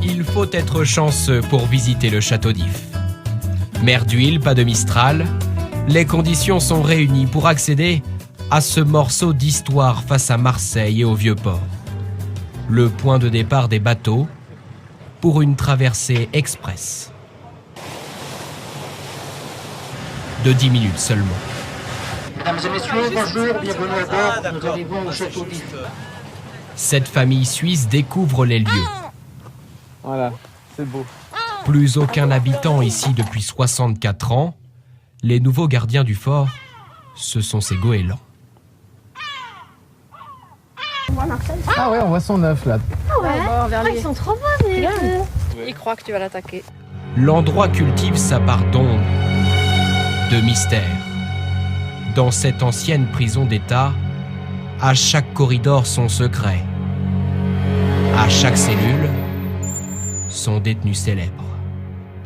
Il faut être chanceux pour visiter le château d'If. Mer d'huile, pas de Mistral, les conditions sont réunies pour accéder à ce morceau d'histoire face à Marseille et au Vieux-Port. Le point de départ des bateaux pour une traversée express. De 10 minutes seulement. Mesdames et messieurs, bonjour, bienvenue à bord. Nous arrivons au château d'If. Cette famille suisse découvre les lieux. Voilà, c'est beau. Plus aucun habitant ici depuis 64 ans. Les nouveaux gardiens du fort, ce sont ces goélands. Ah ouais, on voit son œuf là. Ah ouais, ils sont trop beaux, les œufs. Il croit que tu vas l'attaquer. L'endroit cultive sa part d'ombre, de mystère. Dans cette ancienne prison d'État, à chaque corridor son secret. À chaque cellule, son détenu célèbre.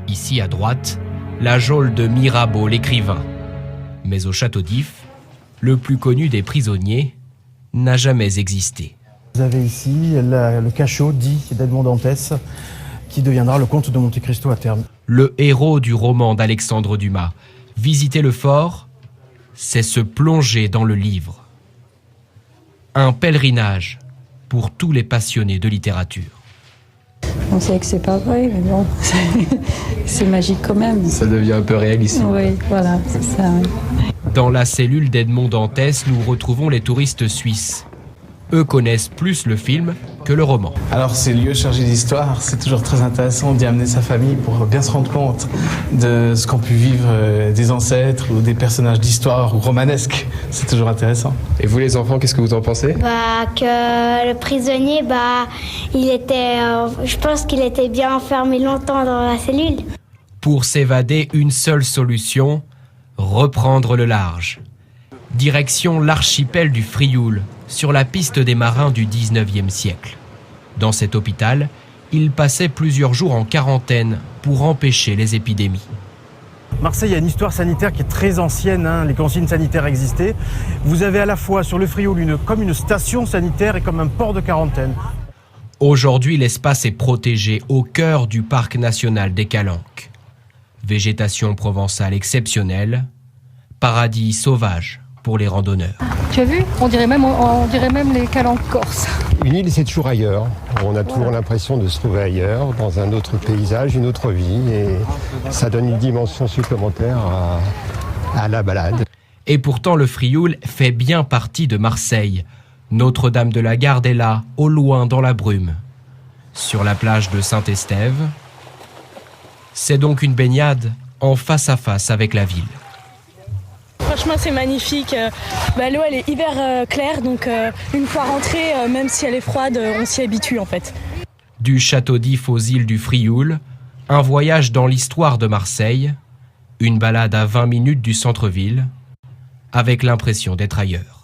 Ici à droite, la geôle de Mirabeau, l'écrivain. Mais au château d'If, le plus connu des prisonniers n'a jamais existé. Vous avez ici le cachot dit d'Edmond Dantès, qui deviendra le comte de Monte Cristo à terme. Le héros du roman d'Alexandre Dumas. Visiter le fort, c'est se plonger dans le livre. Un pèlerinage pour tous les passionnés de littérature. On sait que c'est pas vrai, mais bon, c'est magique quand même. Ça devient un peu réel ici. Oui, voilà, c'est ça. Oui. Dans la cellule d'Edmond Dantès, nous retrouvons les touristes suisses. Eux connaissent plus le film que le roman. Alors ces lieux chargés d'histoire, c'est toujours très intéressant d'y amener sa famille pour bien se rendre compte de ce qu'ont pu vivre des ancêtres ou des personnages d'histoire romanesques. C'est toujours intéressant. Et vous les enfants, qu'est-ce que vous en pensez? Que le prisonnier, il était, je pense qu'il était bien enfermé longtemps dans la cellule. Pour s'évader, une seule solution, reprendre le large. Direction l'archipel du Frioul, sur la piste des marins du 19e siècle. Dans cet hôpital, il passait plusieurs jours en quarantaine pour empêcher les épidémies. Marseille a une histoire sanitaire qui est très ancienne, les consignes sanitaires existaient. Vous avez à la fois sur le Frioul comme une station sanitaire et comme un port de quarantaine. Aujourd'hui, l'espace est protégé au cœur du parc national des Calanques. Végétation provençale exceptionnelle, paradis sauvage pour les randonneurs. Tu as vu, on dirait même les calanques corses. Une île, c'est toujours ailleurs. On a toujours l'impression de se trouver ailleurs, dans un autre paysage, une autre vie. Et ça donne une dimension supplémentaire à la balade. Et pourtant, le Frioul fait bien partie de Marseille. Notre-Dame de la Garde est là, au loin dans la brume. Sur la plage de Saint-Estève, c'est donc une baignade en face à face avec la ville. Franchement, c'est magnifique. L'eau, elle est hyper claire, donc une fois rentrée, même si elle est froide, on s'y habitue en fait. Du château d'If aux îles du Frioul, un voyage dans l'histoire de Marseille, une balade à 20 minutes du centre-ville, avec l'impression d'être ailleurs.